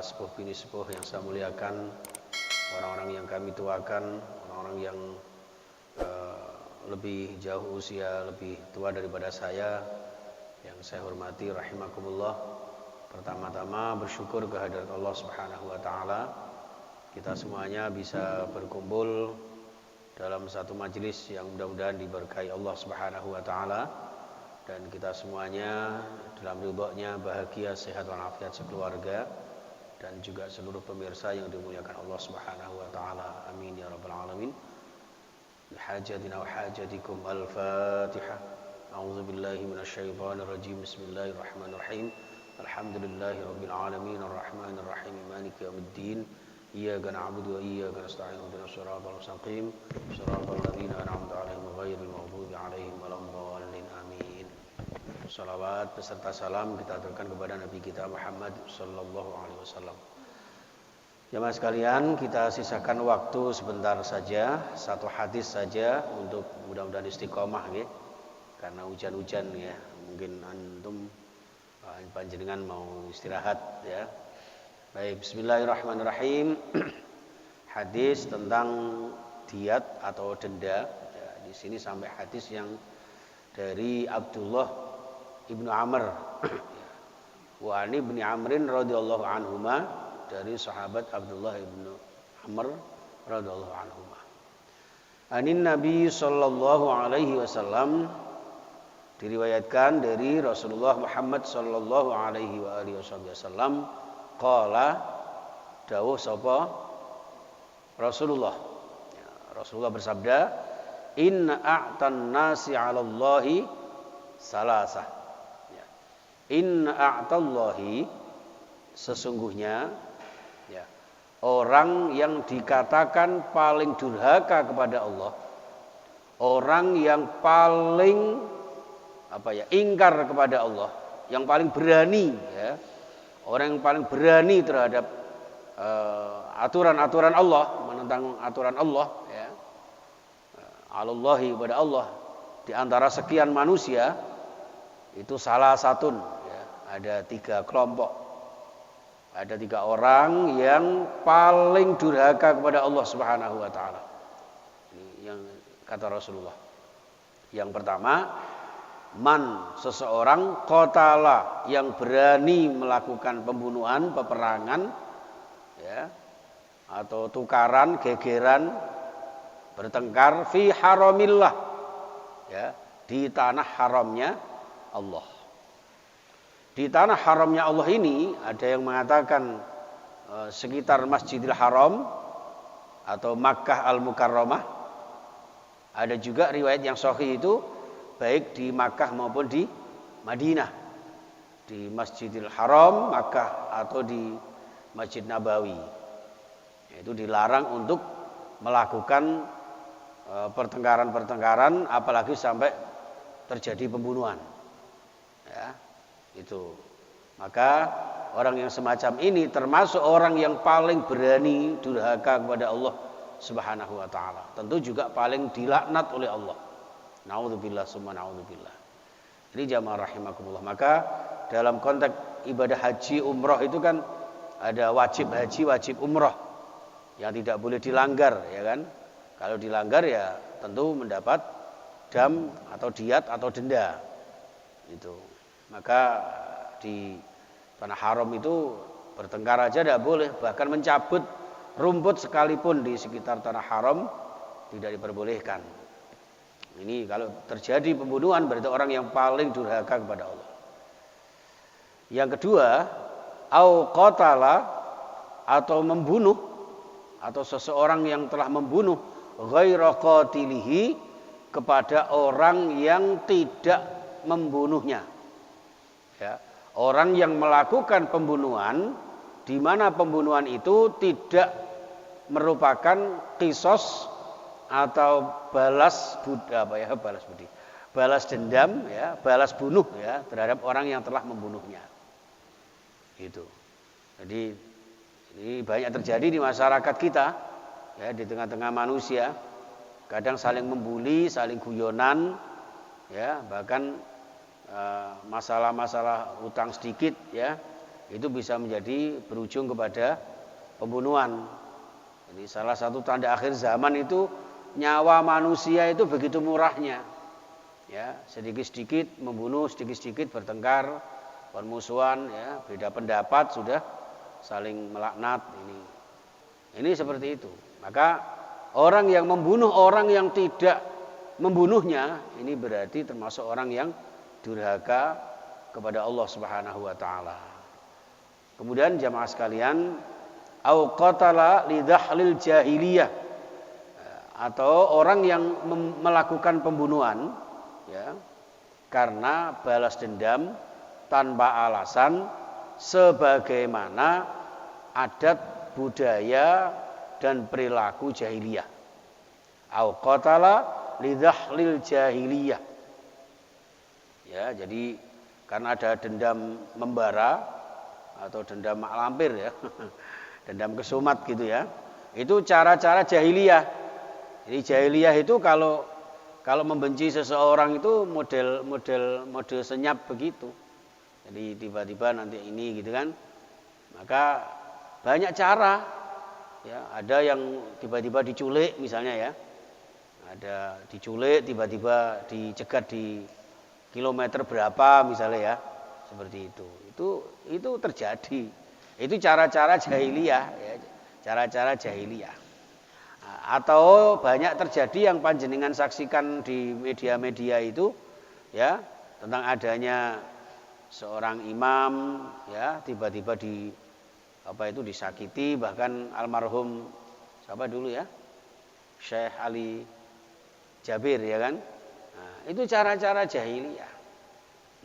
sepuh bini sepuh yang saya muliakan, orang-orang yang kami tuakan, orang-orang yang lebih jauh usia, lebih tua daripada saya, yang saya hormati rahimakumullah. Pertama-tama bersyukur kehadirat Allah Subhanahu wa taala. Kita semuanya bisa berkumpul dalam satu majelis yang mudah-mudahan diberkahi Allah Subhanahu wa taala, dan kita semuanya dalam ridhonya bahagia, sehat walafiat sekeluarga, dan juga seluruh pemirsa yang dimuliakan Allah Subhanahu wa taala. Amin ya rabbal alamin. Bihajatina wa hajatikum. Al-Fatihah. A'udzu billahi minasyaitonir rajim. Bismillahirrahmanirrahim. Alhamdulillahirabbil alamin arrahmanir rahim maliki yaumiddin. Iyyaka na'budu wa iyyaka nasta'in ihdinas siratal mustaqim siratal ladzina an'amta 'alaihim ghairil maghdubi 'alaihim waladdallin. Amin. Salawat beserta salam kita aturkan kepada Nabi kita Muhammad sallallahu alaihi wasallam. Jemaah sekalian, kita sisakan waktu sebentar saja, satu hadis saja untuk mudah-mudahan istiqomah ya. Karena hujan-hujan ya, mungkin antum panjenengan mau istirahat ya. Baik, bismillahirrahmanirrahim. Hadis tentang diat atau denda. Ya, di sini sampai hadis yang dari Abdullah ibnu Amr. Wa ani ibni Amrin radhiyallahu anhuma, dari sahabat Abdullah ibnu Amr radhiyallahu anhuma. Anin Nabi sallallahu alaihi wasallam, diriwayatkan dari Rasulullah Muhammad sallallahu alaihi wasallam, qala dawuh sapa Rasulullah. Ya, Rasulullah bersabda, inna a'tan nasi 'alallahi salasah. Ya. Inna a'tallahi, sesungguhnya ya, orang yang dikatakan paling durhaka kepada Allah, orang yang paling ingkar kepada Allah, yang paling berani ya, orang yang paling berani terhadap aturan-aturan Allah, menentang aturan Allah ya, alallahi kepada Allah, di antara sekian manusia itu salah satun ya, ada 3 kelompok, ada 3 orang yang paling durhaka kepada Allah Subhanahu wa taala. Ini yang kata Rasulullah. Yang pertama, man, seseorang, qatala, yang berani melakukan pembunuhan, peperangan ya, atau tukaran, gegeran, bertengkar fi haramillah ya, di tanah haramnya Allah. Di tanah haramnya Allah ini ada yang mengatakan sekitar Masjidil Haram atau Makkah Al-Mukarramah. Ada juga riwayat yang sahih itu baik di Makkah maupun di Madinah, di Masjidil Haram Makkah atau di Masjid Nabawi. Itu dilarang untuk melakukan pertengkaran-pertengkaran, apalagi sampai terjadi pembunuhan ya, itu. Maka orang yang semacam ini termasuk orang yang paling berani durhaka kepada Allah Subhanahu wa taala. Tentu juga paling dilaknat oleh Allah. Naudzubillah summa naudzubillah. Ini jamaah rahimakumullah. Maka dalam konteks ibadah haji umroh itu kan ada wajib haji, wajib umroh yang tidak boleh dilanggar ya kan. Kalau dilanggar ya tentu mendapat dam atau diat atau denda. Itu. Maka di tanah haram itu bertengkar aja tidak boleh, bahkan mencabut rumput sekalipun di sekitar tanah haram tidak diperbolehkan. Ini kalau terjadi pembunuhan berarti orang yang paling durhaka kepada Allah. Yang kedua, au qatala, atau membunuh, atau seseorang yang telah membunuh ghaira qatilihi, kepada orang yang tidak membunuhnya. Ya, orang yang melakukan pembunuhan di mana pembunuhan itu tidak merupakan qisas atau balas dendam ya, balas bunuh ya terhadap orang yang telah membunuhnya. Itu. Jadi ini banyak terjadi di masyarakat kita ya, di tengah-tengah manusia, kadang saling membuli, saling guyonan ya, bahkan masalah-masalah utang sedikit ya, itu bisa menjadi berujung kepada pembunuhan. Jadi salah satu tanda akhir zaman itu nyawa manusia itu begitu murahnya. Ya, sedikit-sedikit membunuh, sedikit-sedikit bertengkar, permusuhan, ya, beda pendapat sudah saling melaknat ini. Ini seperti itu. Maka orang yang membunuh orang yang tidak membunuhnya, ini berarti termasuk orang yang durhaka kepada Allah Subhanahu wa taala. Kemudian jamaah sekalian, au qatala lidahlil jahiliyah, atau orang yang melakukan pembunuhan, ya, karena balas dendam tanpa alasan sebagaimana adat budaya dan perilaku jahiliyah. Au qatala lidahlil jahiliyah. Ya, jadi karena ada dendam membara atau dendam mak lampir, ya. Dendam kesumat gitu, ya. Itu cara-cara jahiliyah. Jadi jahiliyah itu kalau membenci seseorang itu model senyap begitu. Jadi tiba-tiba nanti ini gitu kan. Maka banyak cara. Ya, ada yang tiba-tiba diculik misalnya, ya. Ada diculik tiba-tiba dicegat di kilometer berapa misalnya, ya. Seperti itu. Itu terjadi. Itu cara-cara jahiliyah, ya. Cara-cara jahiliyah. Atau banyak terjadi yang panjenengan saksikan di media-media itu, ya, tentang adanya seorang imam, ya, tiba-tiba disakiti, bahkan almarhum siapa dulu, ya, Syekh Ali Jabir, ya kan. Nah, itu cara-cara jahiliyah.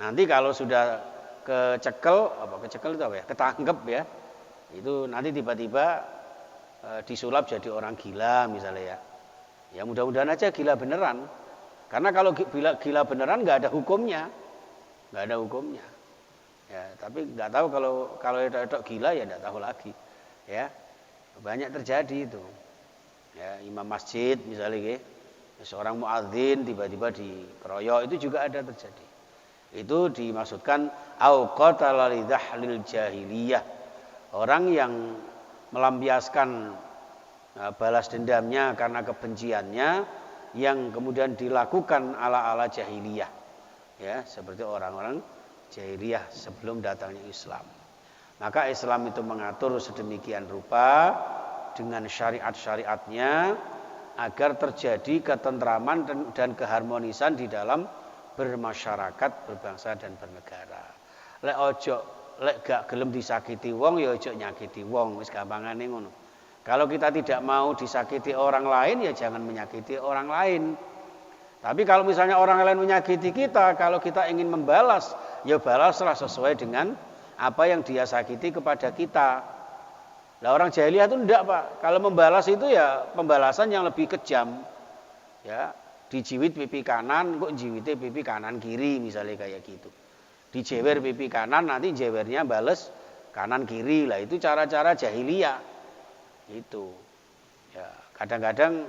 Nanti kalau sudah kecekel itu apa, ya, ketangkep, ya, itu nanti tiba-tiba disulap jadi orang gila misalnya, ya. Ya mudah-mudahan aja gila beneran. Karena kalau gila beneran nggak ada hukumnya. Ya, tapi nggak tahu kalau itu gila, ya nggak tahu lagi. Ya. Banyak terjadi itu. Ya, imam masjid misalnya, ya, seorang muadzin tiba-tiba dikeroyok, itu juga ada terjadi. Itu dimaksudkan au qatala lidahlil jahiliyah. Orang yang melampiaskan balas dendamnya karena kebenciannya yang kemudian dilakukan ala-ala jahiliyah, ya, seperti orang-orang jahiliyah sebelum datangnya Islam. Maka Islam itu mengatur sedemikian rupa dengan syariat-syariatnya agar terjadi ketentraman dan keharmonisan di dalam bermasyarakat, berbangsa dan bernegara. Lek gak gelem disakiti wong, ya ojo nyakiti wong, wis gampangane ngono. Kalau kita tidak mau disakiti orang lain, ya jangan menyakiti orang lain. Tapi kalau misalnya orang lain menyakiti kita, kalau kita ingin membalas, ya balaslah sesuai dengan apa yang dia sakiti kepada kita. Lah orang jahiliyah itu enggak, Pak. Kalau membalas itu ya pembalasan yang lebih kejam. Ya, dijiwit pipi kanan, kok jiwite pipi kanan kiri misalnya kayak gitu. Dijewer pipi kanan, nanti jewernya bales kanan kiri. Lah itu cara-cara jahiliyah. Itu. Ya, kadang-kadang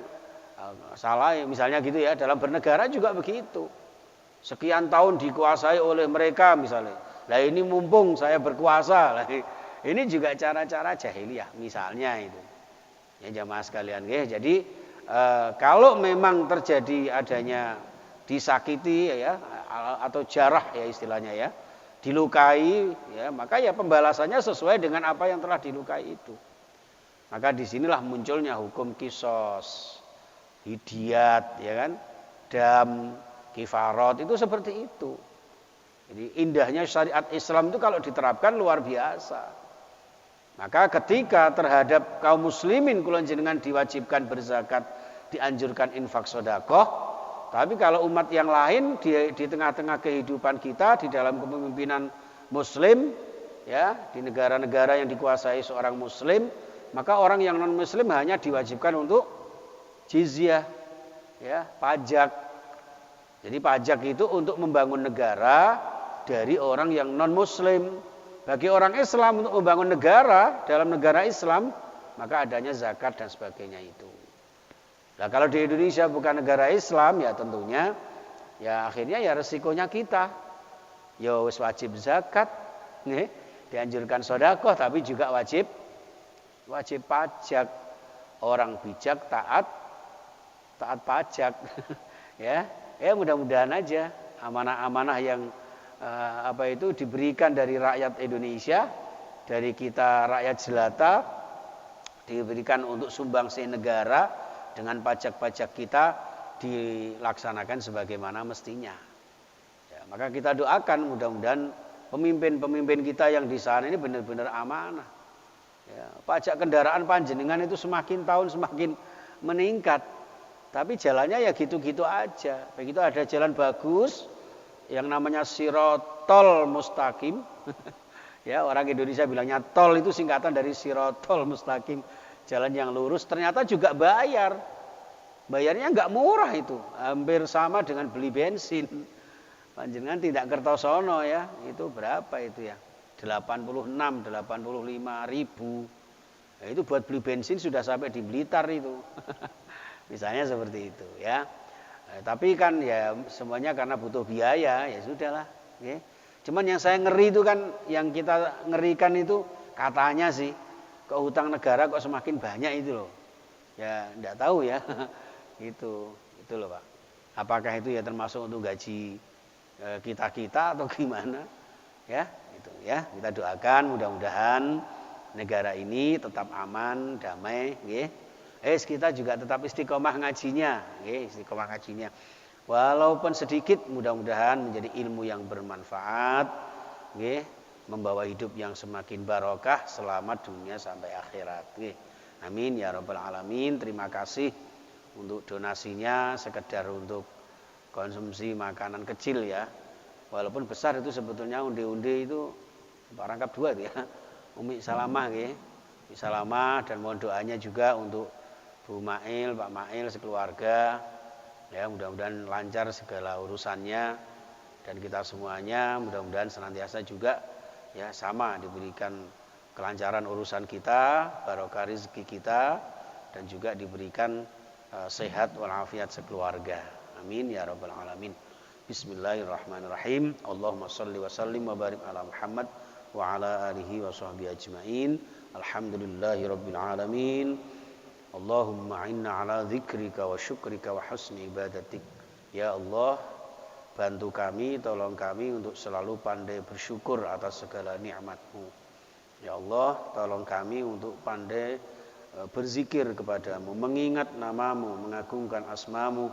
salah misalnya gitu, ya, dalam bernegara juga begitu. Sekian tahun dikuasai oleh mereka misalnya. Lah ini mumpung saya berkuasa. Lah ini juga cara-cara jahiliyah misalnya itu. Ya jamaah sekalian, ya. Jadi kalau memang terjadi adanya disakiti, ya, atau jarah, ya istilahnya, ya, dilukai, ya, maka ya pembalasannya sesuai dengan apa yang telah dilukai itu. Maka disinilah munculnya hukum kisos, hidiyat, ya kan, dam, kifarat, itu seperti itu. Jadi indahnya syariat Islam itu kalau diterapkan luar biasa. Maka ketika terhadap kaum muslimin kula jenengan diwajibkan berzakat, dianjurkan infak sedekah. Tapi kalau umat yang lain di tengah-tengah kehidupan kita di dalam kepemimpinan muslim, ya, di negara-negara yang dikuasai seorang muslim, maka orang yang non muslim hanya diwajibkan untuk jizyah, ya, pajak. Jadi pajak itu untuk membangun negara dari orang yang non muslim. Bagi orang Islam untuk membangun negara dalam negara Islam, maka adanya zakat dan sebagainya itu. Nah kalau di Indonesia bukan negara Islam, ya tentunya, ya akhirnya ya resikonya kita, ya wis wajib zakat, nih, dianjurkan sedekah tapi juga wajib pajak. Orang bijak taat pajak. Ya mudah-mudahan aja amanah-amanah yang diberikan dari rakyat Indonesia, dari kita rakyat jelata, diberikan untuk sumbangsi negara dengan pajak-pajak kita dilaksanakan sebagaimana mestinya. Ya, maka kita doakan mudah-mudahan pemimpin-pemimpin kita yang di sana ini benar-benar amanah. Ya, pajak kendaraan panjenengan itu semakin tahun semakin meningkat, tapi jalannya ya gitu-gitu aja. Begitu ada jalan bagus yang namanya Sirotol Mustaqim. Ya, orang Indonesia bilangnya tol itu singkatan dari Sirotol Mustaqim, jalan yang lurus. Ternyata juga bayarnya nggak murah itu, hampir sama dengan beli bensin. Panjenengan tidak kertosono ya, itu berapa itu ya? 85 ribu. Nah, itu buat beli bensin sudah sampai di Blitar itu. Misalnya seperti itu ya. Tapi kan ya semuanya karena butuh biaya, ya sudahlah. Okay. Cuman yang saya ngeri itu kan, yang kita ngerikan itu katanya sih kok hutang negara kok semakin banyak itu loh. Ya enggak tahu ya. Itu loh Pak. Apakah itu ya termasuk untuk gaji kita atau gimana? Ya. Ya, kita doakan mudah-mudahan negara ini tetap aman, damai, nggih. Kita juga tetap istiqomah ngajinya, nggih, istiqomah ngajinya. Walaupun sedikit, mudah-mudahan menjadi ilmu yang bermanfaat, nggih, membawa hidup yang semakin barokah, selamat dunia sampai akhirat, nggih. Amin ya rabbal alamin. Terima kasih untuk donasinya, sekedar untuk konsumsi makanan kecil ya. Walaupun besar itu sebetulnya unde-unde itu rangkap 2 itu ya. Umi Salamah nggih. Umi Salamah, dan mohon doanya juga untuk Bu Mail, Pak Mail sekeluarga. Ya, mudah-mudahan lancar segala urusannya, dan kita semuanya mudah-mudahan senantiasa juga ya sama diberikan kelancaran urusan kita, barokah rezeki kita, dan juga diberikan sehat walafiat sekeluarga. Amin ya rabbal alamin. Bismillahirrahmanirrahim. Allahumma shalli wa sallim wa barik ala Muhammad wa ala alihi wa sahbihi ajma'in. Alhamdulillahi rabbil alamin. Allahumma inna ala dzikrika wa syukrika wa husni ibadatik. Ya Allah, bantu kami, tolong kami untuk selalu pandai bersyukur atas segala nikmat-Mu. Ya Allah, tolong kami untuk pandai berzikir kepadamu, mengingat namamu, mengagungkan asmamu,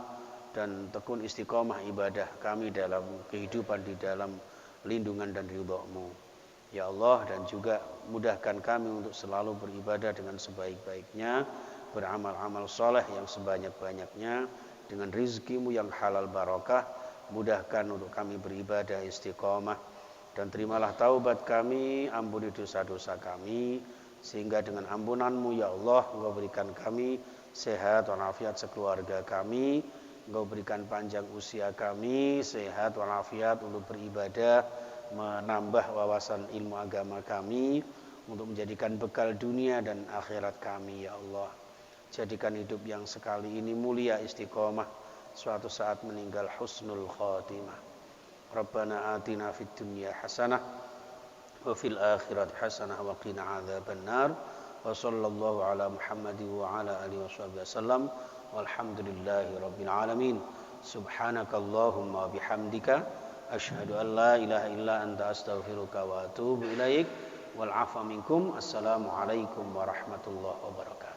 dan tekun istiqomah ibadah kami dalam kehidupan di dalam lindungan dan ridha-Mu. Ya Allah, dan juga mudahkan kami untuk selalu beribadah dengan sebaik-baiknya, beramal-amal soleh yang sebanyak-banyaknya, dengan rizki-Mu yang halal barakah. Mudahkan untuk kami beribadah istiqomah, dan terimalah taubat kami, ampuni dosa-dosa kami, sehingga dengan ampunan-Mu ya Allah, Engkau berikan kami sehat walafiat sekeluarga kami, Engkau berikan panjang usia kami, sehat walafiat untuk beribadah, menambah wawasan ilmu agama kami, untuk menjadikan bekal dunia dan akhirat kami ya Allah. Jadikan hidup yang sekali ini mulia istiqomah, suatu saat meninggal husnul khatimah. Rabbana atina fid dunya hasanah wa fil akhirati hasanah wa qina adzabannar. Wa sallallahu ala Muhammadin wa ala alihi wasallam. Walhamdulillahi rabbil alamin. Subhanakallahumma bihamdika asyhadu an la ilaha illa anta astaghfiruka wa atubu ilaik. Wal 'afwa minkum. Assalamualaikum warahmatullahi wabarakatuh.